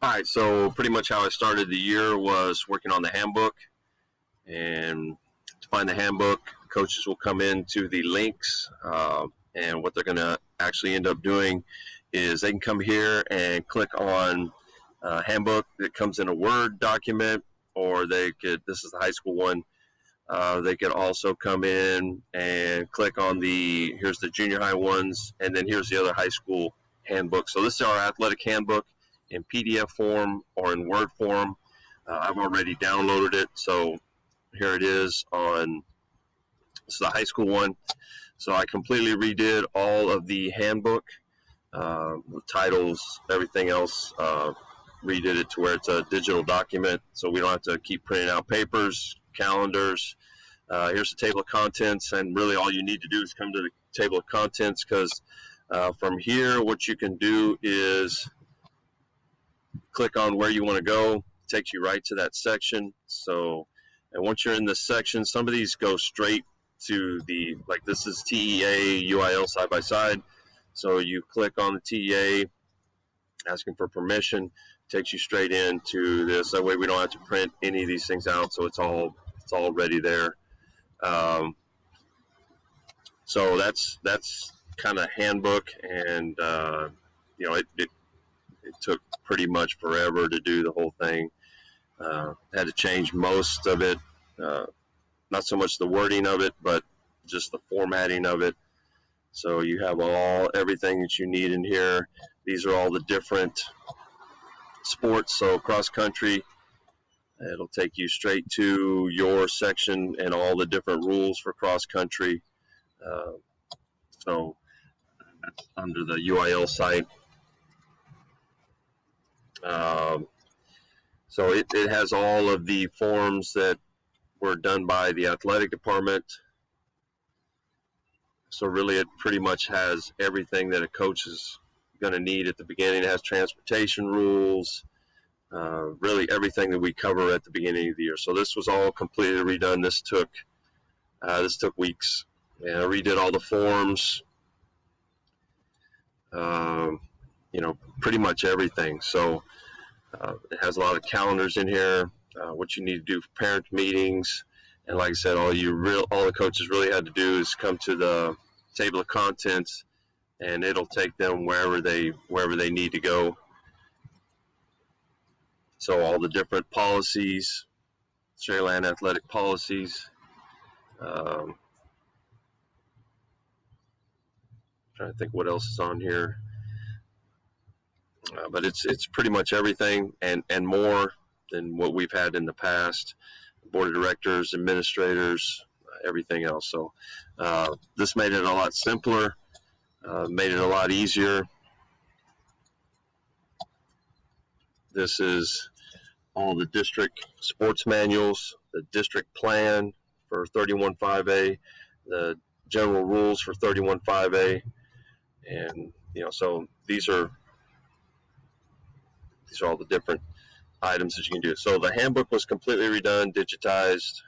All right, so pretty much how I started the year was working on the handbook. And to find the handbook, coaches will come into the links, and what they're going to actually end up doing is they can come here and click on handbook that comes in a Word document, or they could, this is the high school one, they could also come in and click on here's the junior high ones, and then here's the other high school handbook. So this is our athletic handbook in PDF form or in Word form. I've already downloaded it, so here it is on, this is the high school one. So I completely redid all of the handbook, the titles, everything else, redid it to where it's a digital document, so we don't have to keep printing out papers, calendars. Here's the table of contents, and really all you need to do is come to the table of contents, because from here what you can do is click on where you want to go. It takes you right to that section. So, and once you're in this section, some of these go straight to the, like this is TEA, UIL side by side. So you click on the TEA, asking for permission, takes you straight into this. That way we don't have to print any of these things out, so it's all already there. So that's kind of handbook, and you know, it took pretty much forever to do the whole thing. Had to change most of it, not so much the wording of it, but just the formatting of it. So you have everything that you need in here. These are all the different sports. So cross country, it'll take you straight to your section and all the different rules for cross country. So that's under the UIL site. So it has all of the forms that were done by the athletic department. So really it pretty much has everything that a coach is going to need at the beginning. It has transportation rules, really everything that we cover at the beginning of the year. So this was all completely redone. This took weeks. And I redid all the forms, you know, pretty much everything. So it has a lot of calendars in here, what you need to do for parent meetings. And like I said, all the coaches really had to do is come to the table of contents, and it'll take them wherever they need to go. So all the different policies, Sharyland athletic policies. Trying to think what else is on here. But it's pretty much everything and more than what we've had in the past. Board of directors, administrators, everything else. So this made it a lot simpler, made it a lot easier. This is all the district sports manuals, the district plan for 31.5A, the general rules for 31.5A, and you know, so these are all the different items that you can do. So the handbook was completely redone, digitized,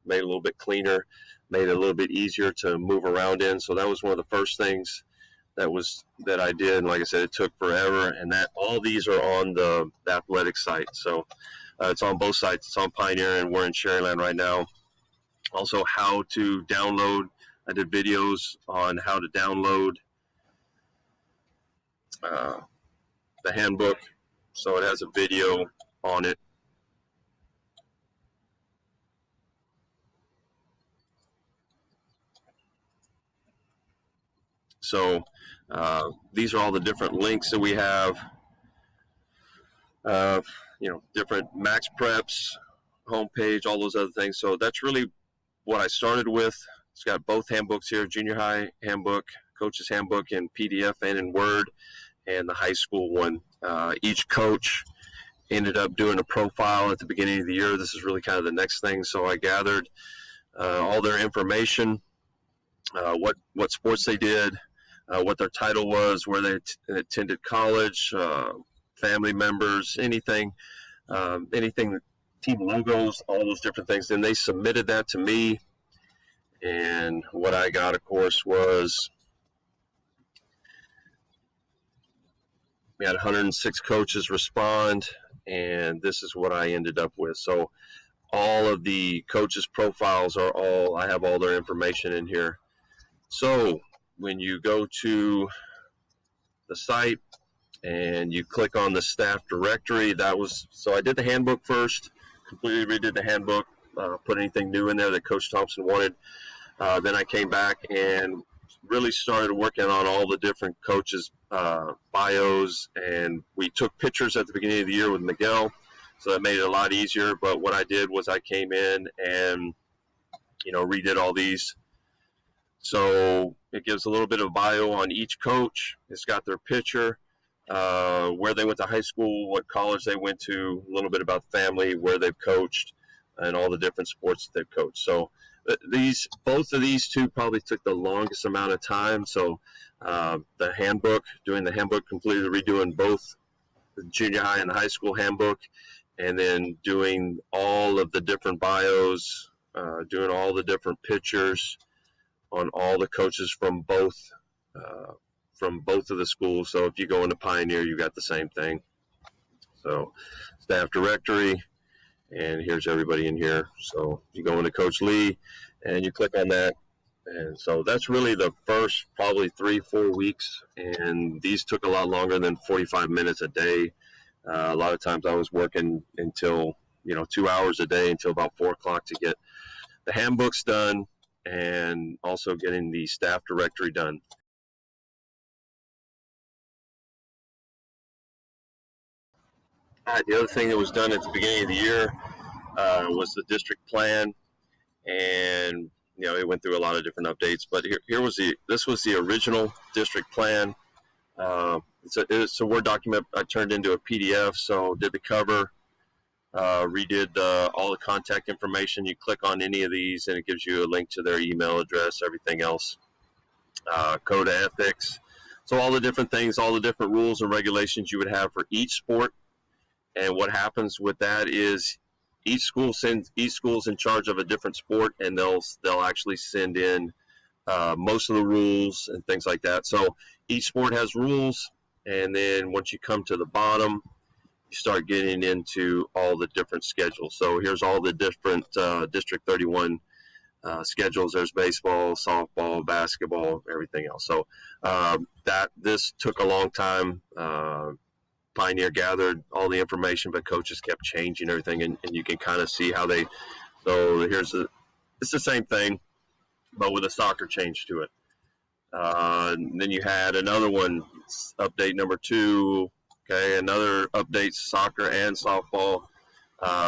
made it a little bit cleaner, made it a little bit easier to move around in. So that was one of the first things that I did. And like I said, it took forever. And that all these are on the athletic site. So it's on both sites. It's on Pioneer, and we're in Sharyland right now. Also, how to download. I did videos on how to download the handbook. So it has a video on it. So these are all the different links that we have. You know, different max preps, homepage, all those other things. So that's really what I started with. It's got both handbooks here: junior high handbook, coach's handbook in PDF and in Word, and the high school one. Each coach ended up doing a profile at the beginning of the year. This is really kind of the next thing. So I gathered all their information, what sports they did, what their title was, where they attended college, family members, anything, team logos, all those different things. Then they submitted that to me, and what I got, of course, was We had 106 coaches respond, and this is what I ended up with. So all of the coaches' profiles I have all their information in here. So when you go to the site and you click on the staff directory, so I did the handbook first, completely redid the handbook, put anything new in there that Coach Thompson wanted. Then I came back and really started working on all the different coaches' bios, and we took pictures at the beginning of the year with Miguel, so that made it a lot easier. But what I did was I came in and redid all these. So it gives a little bit of bio on each coach. It's got their picture, where they went to high school, what college they went to, a little bit about family, where they've coached, and all the different sports they've coached. So both of these two probably took the longest amount of time. So doing the handbook, completely redoing both the junior high and the high school handbook, and then doing all of the different bios, doing all the different pictures on all the coaches from both of the schools. So if you go into Pioneer, you got the same thing. So staff directory, and here's everybody in here. So you go into Coach Lee, and you click on that. And so that's really the first probably 3-4 weeks, and these took a lot longer than 45 minutes a day. A lot of times I was working until 2 hours a day until about 4 o'clock to get the handbooks done and also getting the staff directory done. The other thing that was done at the beginning of the year was the district plan, and it went through a lot of different updates. But this was the original district plan. It's a Word document I turned into a PDF. So did the cover, redid all the contact information. You click on any of these, and it gives you a link to their email address, everything else. Code of ethics. So all the different things, all the different rules and regulations you would have for each sport. And what happens with that is each school is in charge of a different sport, and they'll actually send in most of the rules and things like that. So each sport has rules, and then once you come to the bottom, you start getting into all the different schedules. So here's all the different District 31 schedules. There's baseball, softball, basketball, everything else. So this took a long time. Pioneer gathered all the information, but coaches kept changing everything, and you can kind of see how they. So it's the same thing, but with a soccer change to it. And then you had another one, update number 2. Okay, another update, soccer and softball.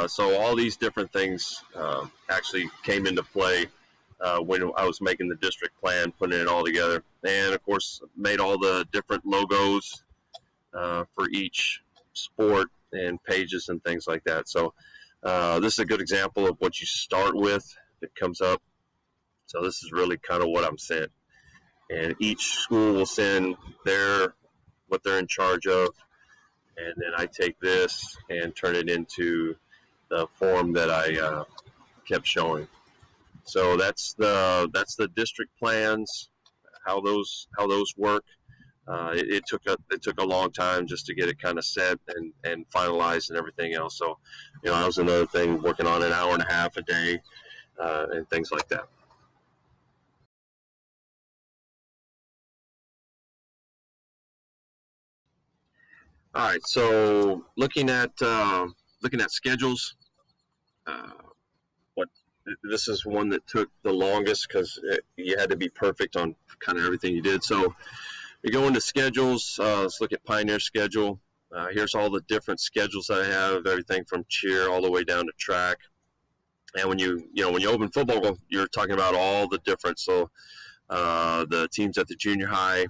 So all these different things actually came into play when I was making the district plan, putting it all together, and of course made all the different logos for each sport and pages and things like that. So this is a good example of what you start with. It comes up. So this is really kind of what I'm sent. And each school will send what they're in charge of. And then I take this and turn it into the form that I kept showing. So that's the district plans, how those work. It took a long time just to get it kind of set and finalized and everything else. So, that was another thing, working on an hour and a half a day and things like that. All right, so looking at schedules, uh, what this is one that took the longest because you had to be perfect on kind of everything you did. So we go into schedules. Let's look at Pioneer schedule. Here's all the different schedules that I have, everything from cheer all the way down to track. And when you open football, you're talking about all the different. So the teams at the junior high,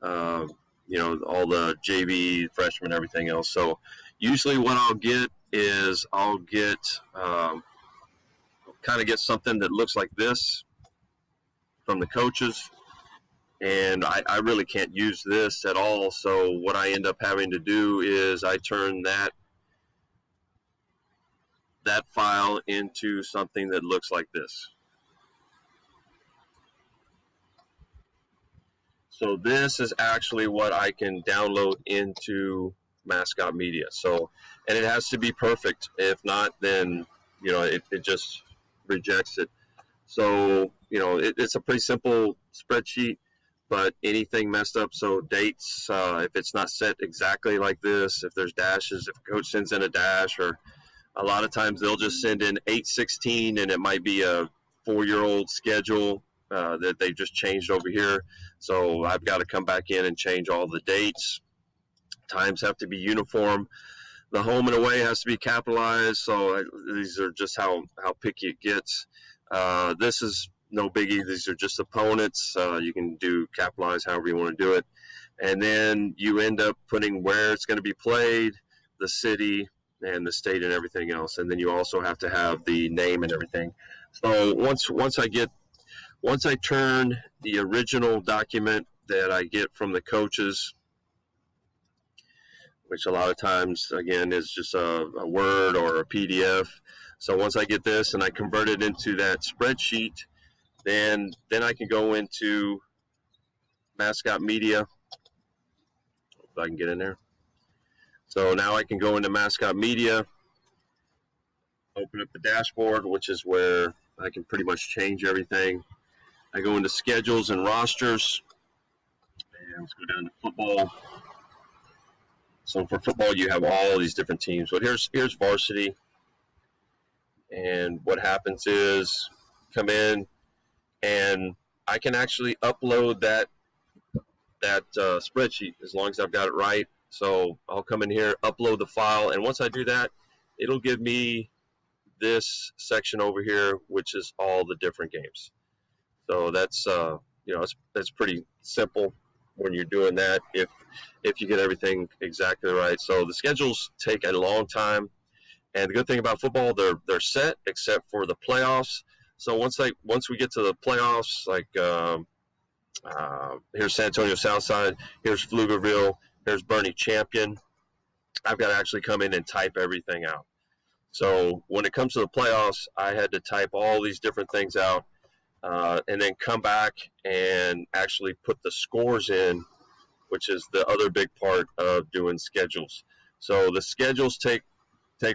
all the JV, freshmen, everything else. So usually what I'll get is kind of get something that looks like this from the coaches. And I really can't use this at all. So what I end up having to do is I turn that file into something that looks like this. So this is actually what I can download into Mascot Media. So, and it has to be perfect. If not, then it just rejects it. So it's a pretty simple spreadsheet, but anything messed up, so dates, if it's not set exactly like this, if there's dashes, if a coach sends in a dash, or a lot of times they'll just send in 816 and it might be a 4-year-old schedule that they just changed over here. So I've got to come back in and change all the dates. Times have to be uniform. The home and away has to be capitalized. So these are just how picky it gets. This is no biggie. These are just opponents. You can do capitalize however you want to do it. And then you end up putting where it's going to be played, the city, and the state, and everything else. And then you also have to have the name and everything. So once I turn the original document that I get from the coaches, which a lot of times again is just a Word or a PDF. So once I get this and I convert it into that spreadsheet, then I can go into Mascot Media. If I can get in there. So now I can go into Mascot Media, open up the dashboard, which is where I can pretty much change everything. I go into schedules and rosters, and let's go down to football. So for football, you have all these different teams. But here's varsity, and what happens is come in, and I can actually upload that spreadsheet as long as I've got it right. So I'll come in here, upload the file, and once I do that, it'll give me this section over here, which is all the different games. So that's that's pretty simple when you're doing that if you get everything exactly right. So the schedules take a long time, and the good thing about football, they're set except for the playoffs. So once we get to the playoffs, like here's San Antonio Southside, here's Pflugerville, here's Bernie Champion, I've got to actually come in and type everything out. So when it comes to the playoffs, I had to type all these different things out, and then come back and actually put the scores in, which is the other big part of doing schedules. So the schedules take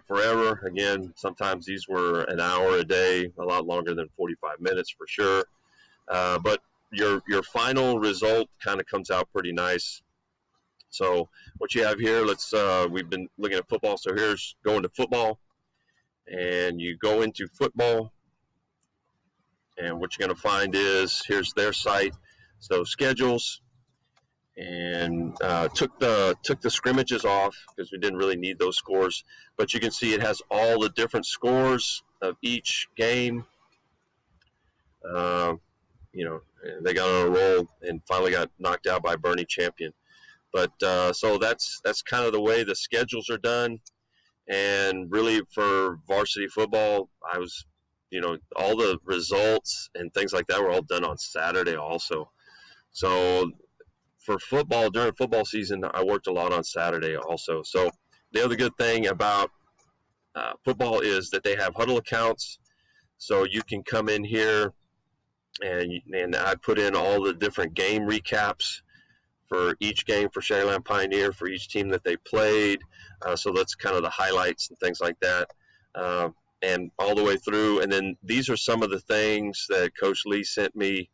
forever. Again, sometimes these were an hour a day, a lot longer than 45 minutes for sure. But your final result kind of comes out pretty nice. So what you have here, we've been looking at football. So here's going to football, and you go into football, and what you're going to find is here's their site. So schedules, and took the scrimmages off because we didn't really need those scores. But you can see it has all the different scores of each game. They got on a roll and finally got knocked out by Bernie Champion. But so that's kind of the way the schedules are done. And really for varsity football, I was, all the results and things like that were all done on Saturday also. So for football, during football season, I worked a lot on Saturday also. So the other good thing about football is that they have huddle accounts. So you can come in here and I put in all the different game recaps for each game for Sharyland Pioneer, for each team that they played. So that's kind of the highlights and things like that. And all the way through. And then these are some of the things that Coach Lee sent me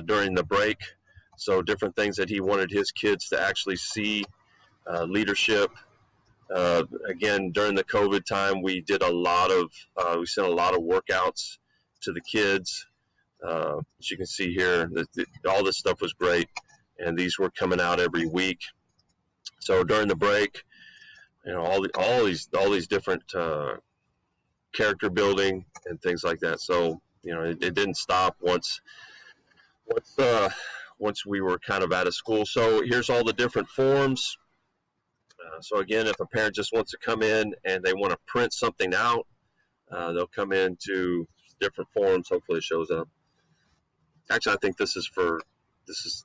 during the break. So different things that he wanted his kids to actually see, leadership. Again, during the COVID time, we sent a lot of workouts to the kids. As you can see here, all this stuff was great, and these were coming out every week. So during the break, all these different character building and things like that. So it didn't stop once we were kind of out of school. So here's all the different forms. So again, if a parent just wants to come in and they want to print something out, they'll come into different forms. Hopefully it shows up. Actually, I think this is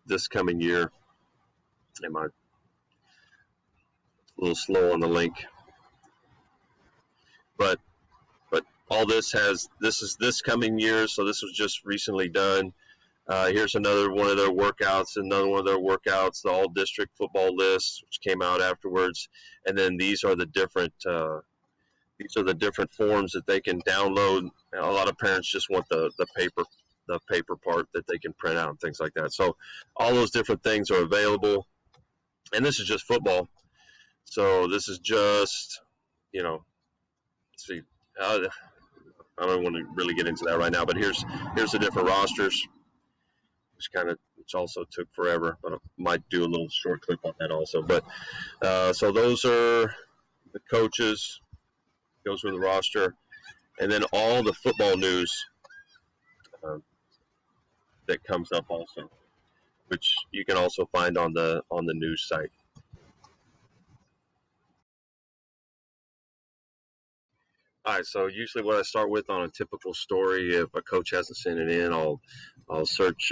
this coming year. Am I a little slow on the link? But all this is this coming year. So this was just recently done. Here's another one of their workouts, the all district football list, which came out afterwards. And then these are the different forms that they can download. A lot of parents just want the paper part that they can print out and things like that. So all those different things are available. And this is just football. So this is just, let's see, I don't want to really get into that right now, but here's the different rosters, which also took forever, but I might do a little short clip on that also. But so those are the coaches, goes with the roster, and then all the football news that comes up also, which you can also find on the news site. All right, so usually what I start with on a typical story, if a coach hasn't sent it in, I'll search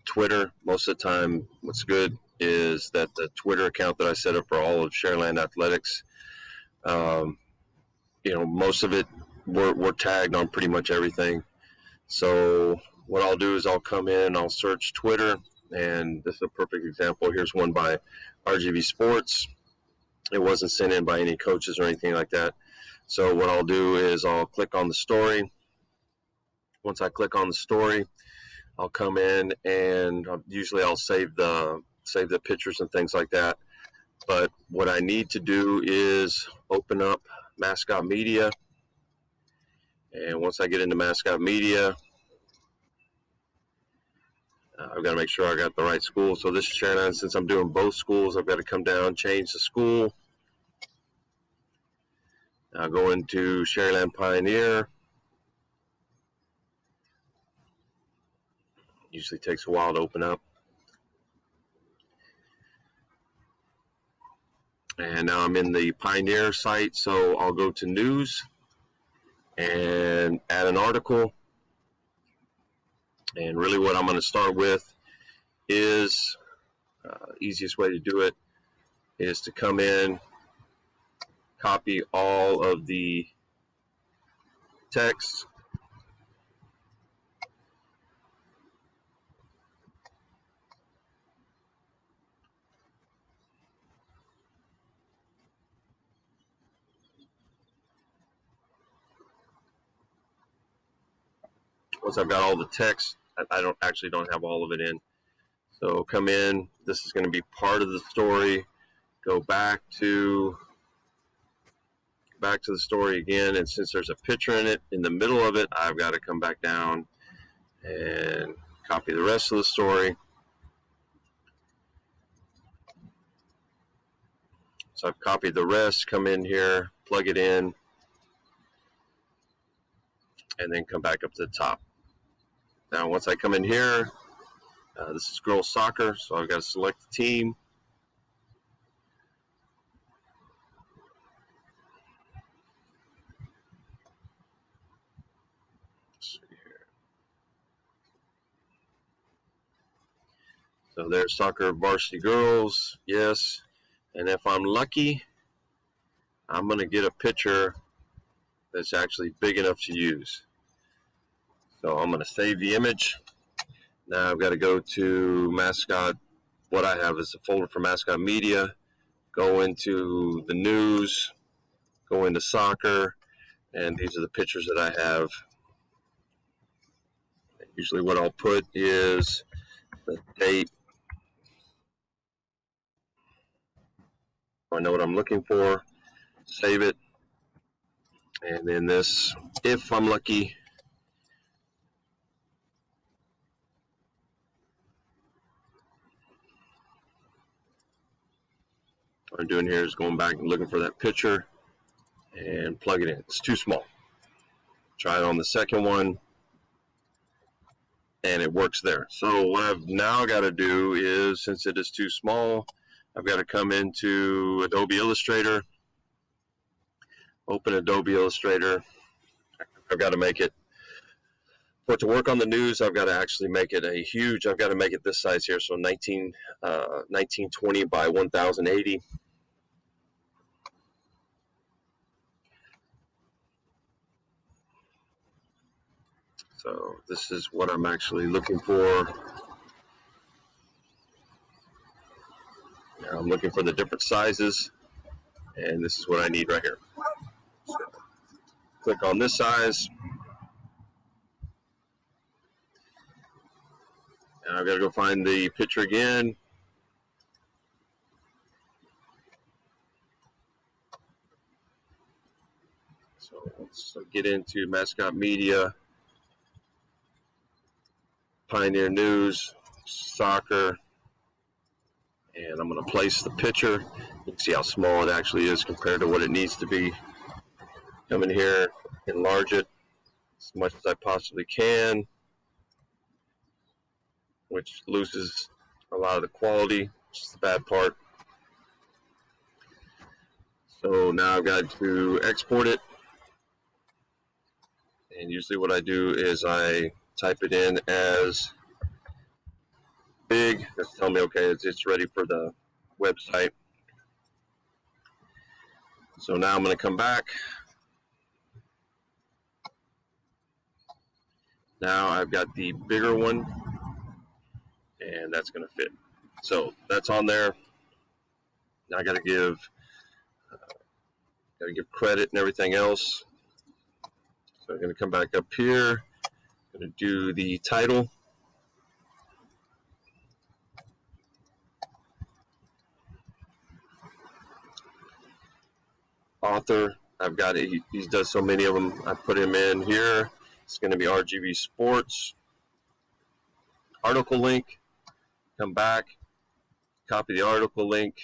Twitter. Most of the time, what's good is that the Twitter account that I set up for all of Shareland Athletics, most of it we're tagged on pretty much everything. So what I'll do is I'll come in, I'll search Twitter, and this is a perfect example. Here's one by RGV Sports. It wasn't sent in by any coaches or anything like that. So what I'll do is I'll click on the story. Once I click on the story, I'll come in and usually I'll save the pictures and things like that. But what I need to do is open up Mascot Media. And once I get into Mascot Media, I've got to make sure I got the right school. So this is Shareland. Since I'm doing both schools, I've got to come down, change the school. I'll go into Shareland Pioneer. Usually takes a while to open up. And now I'm in the Pioneer site, so I'll go to news and add an article. And really what I'm going to start with is, easiest way to do it is to come in, copy all of the text, once I've got all the text, I don't have all of it in. So come in, this is going to be part of the story, go back to the story again, and since there's a picture in the middle of it, I've got to come back down and copy the rest of the story. So I've copied the rest, come in here, plug it in, and then come back up to the top. Now once I come in here, this is girls soccer, so I've got to select the team. So there's soccer varsity girls, yes. And if I'm lucky, I'm going to get a picture that's actually big enough to use. So I'm going to save the image. Now I've got to go to Mascot. What I have is a folder for Mascot Media. Go into the news, go into soccer, and these are the pictures that I have. Usually what I'll put is the date. I know what I'm looking for. Save it. And then this, if I'm lucky, what I'm doing here is going back and looking for that picture and plug it in. It's too small. Try it on the second one, and it works there. So what I've now got to do is, since it is too small, I've got to come into Adobe Illustrator, open Adobe Illustrator. I've got to make it, for it to work on the news, I've got to actually make it I've got to make it this size here, so 1920 by 1080. So this is what I'm actually looking for. Now I'm looking for the different sizes, and this is what I need right here. So click on this size, and I've got to go find the picture again. So let's get into Mascot Media, Pioneer News, Soccer, and I'm going to place the picture. You can see how small it actually is compared to what it needs to be. Come in here, enlarge it as much as I possibly can, which loses a lot of the quality, which is the bad part. So now I've got to export it. And usually what I do is I type it in as big. That's telling me, okay, it's ready for the website. So now I'm going to come back. Now I've got the bigger one, and that's going to fit. So that's on there. Now I got to give credit and everything else. So I'm going to come back up here. I'm going to do the title. Author, I've got it. He does so many of them. I put him in here. It's going to be RGV Sports. Article link. Come back. Copy the article link.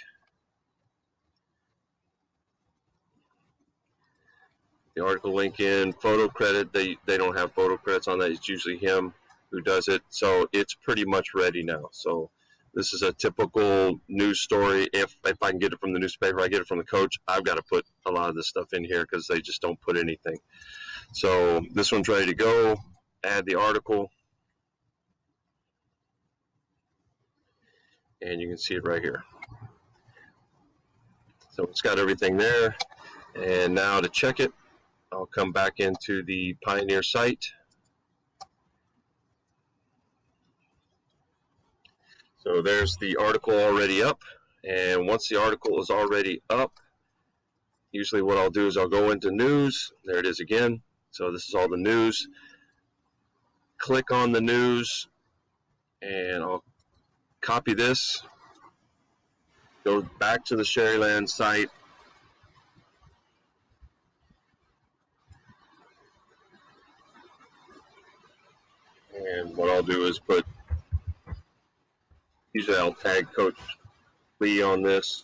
The article link in. Photo credit. They don't have photo credits on that. It's usually him who does it. So it's pretty much ready now. So this is a typical news story. If I can get it from the newspaper, I get it from the coach. I've got to put a lot of this stuff in here because they just don't put anything. So this one's ready to go. Add the article. And you can see it right here. So it's got everything there. And now to check it, I'll come back into the Pioneer site. So there's the article already up. And once the article is already up, usually what I'll do is I'll go into news. There it is again. So this is all the news. Click on the news, and I'll copy this. Go back to the Sherryland site. And what I'll do is usually I'll tag Coach Lee on this.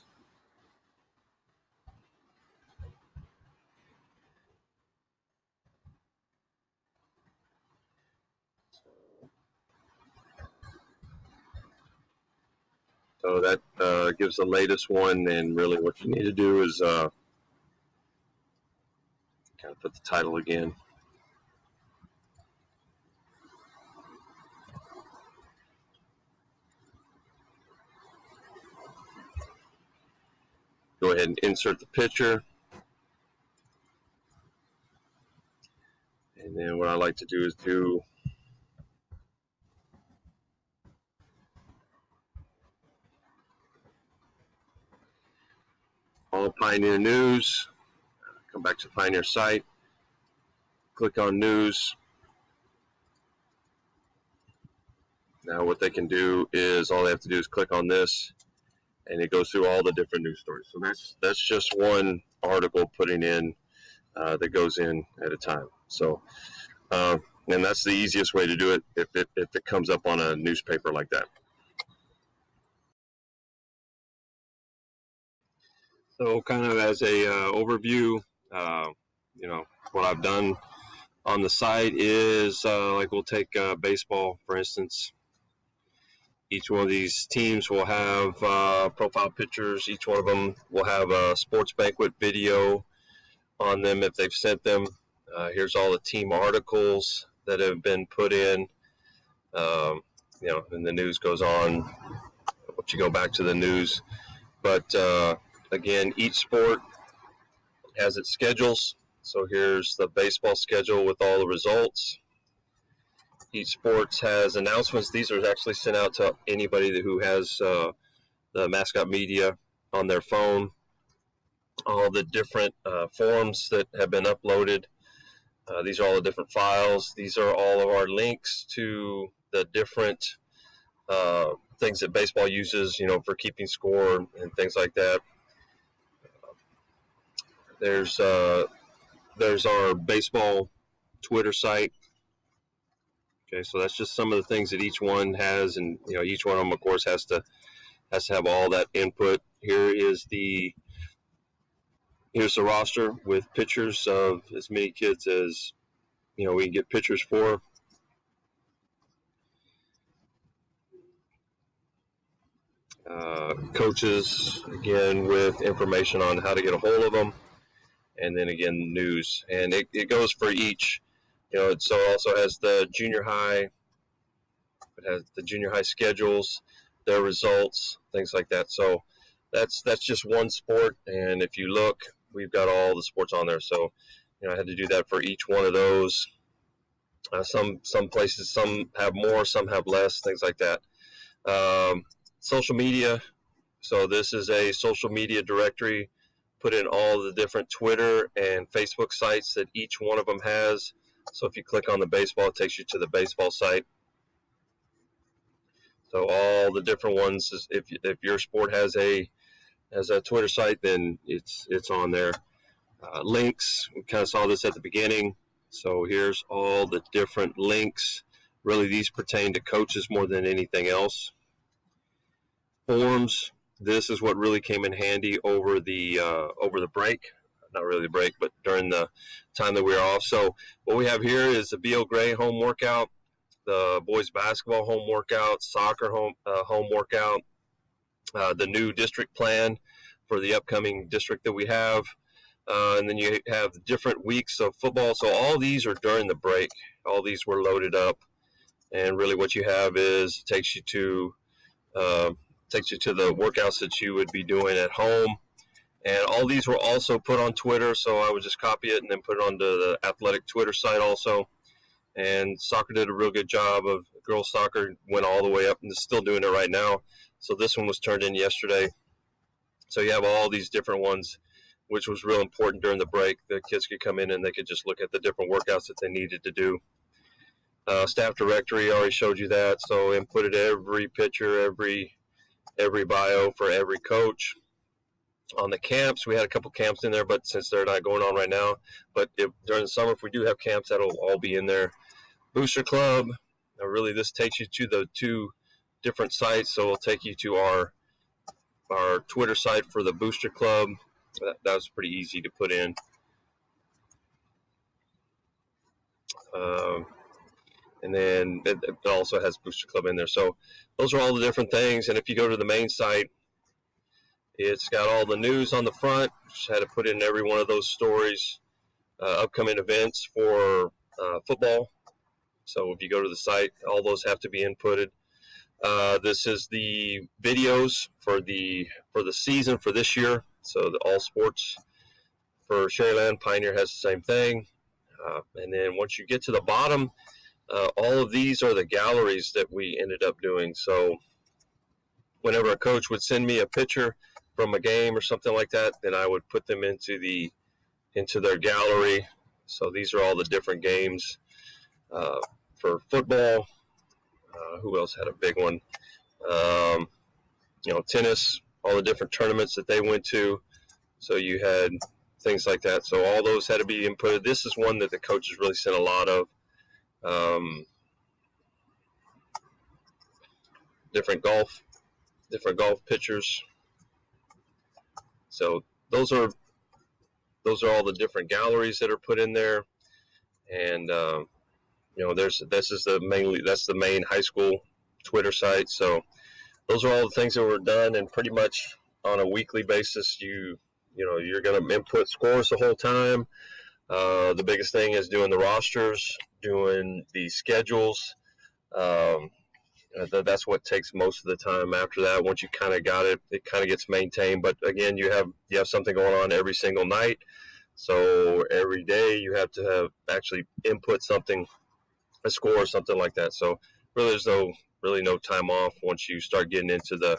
So that gives the latest one, and really what you need to do is kind of put the title again. Go ahead and insert the picture. And then what I like to do is do all Pioneer News. Come back to the Pioneer site. Click on News. Now what they can do is all they have to do is click on this, and it goes through all the different news stories. So that's just one article putting in that goes in at a time. So and that's the easiest way to do it if it comes up on a newspaper like that. So kind of as a overview, what I've done on the site is like we'll take baseball, for instance. Each one of these teams will have profile pictures. Each one of them will have a sports banquet video on them if they've sent them. Here's all the team articles that have been put in. And the news goes on once you go back to the news. But again, each sport has its schedules. So here's the baseball schedule with all the results. each sports has announcements. These are actually sent out to anybody who has the Mascot Media on their phone. All the different forms that have been uploaded. These are all the different files. These are all of our links to the different things that baseball uses, for keeping score and things like that. There's our baseball Twitter site. Okay, so that's just some of the things that each one has, and each one of them, of course, has to have all that input. Here's the roster with pictures of as many kids as we can get pictures for. Coaches, again, with information on how to get a hold of them, and then again news, and it goes for each. So it also has the junior high. It has the junior high schedules, their results, things like that. So that's just one sport, and if you look, we've got all the sports on there. So I had to do that for each one of those. Some places, some have more, some have less, things like that. Social media. So this is a social media directory. Put in all the different Twitter and Facebook sites that each one of them has. So if you click on the baseball, it takes you to the baseball site. So all the different ones. If your sport has a Twitter site, then it's on there. Links. We kind of saw this at the beginning. So here's all the different links. Really, these pertain to coaches more than anything else. Forms. This is what really came in handy over the break. Not really the break, but during the time that we were off. So what we have here is the B.O. Gray home workout, the boys basketball home workout, soccer home workout, the new district plan for the upcoming district that we have. And then you have different weeks of football. So all these are during the break. All these were loaded up. And really what you have is takes you to the workouts that you would be doing at home. And all these were also put on Twitter, so I would just copy it and then put it onto the athletic Twitter site also. And soccer did a real good job of girls soccer, went all the way up and is still doing it right now. So this one was turned in yesterday. So you have all these different ones, which was real important during the break. The kids could come in and they could just look at the different workouts that they needed to do. Staff directory, already showed you that. So inputted every picture, every bio for every coach. On the camps, we had a couple camps in there, but since they're not going on right now, but during the summer, if we do have camps, that'll all be in there. Booster Club, really this takes you to the two different sites, so it'll take you to our Twitter site for the Booster Club. That was pretty easy to put in. And then it also has Booster Club in there. So those are all the different things, and if you go to the main site, it's got all the news on the front. Just had to put in every one of those stories, upcoming events for football. So if you go to the site, all those have to be inputted. This is the videos for the season for this year. So the all sports for Sharyland, Pioneer has the same thing. And then once you get to the bottom, all of these are the galleries that we ended up doing. So whenever a coach would send me a picture from a game or something like that, then I would put them into their gallery. So these are all the different games for football. Who else had a big one? Tennis, all the different tournaments that they went to. So you had things like that. So all those had to be inputted. This is one that the coaches really sent a lot of. Different golf pictures. So those are all the different galleries that are put in there, and that's the main high school Twitter site. So those are all the things that were done, and pretty much on a weekly basis, you're going to input scores the whole time. The biggest thing is doing the rosters, doing the schedules. That's what takes most of the time. After that, once you kind of got it, it kind of gets maintained. But again, you have something going on every single night. So every day you have to actually input something a score or something like that. So really, there's no time off once you start getting into the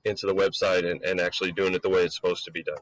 website and actually doing it the way it's supposed to be done.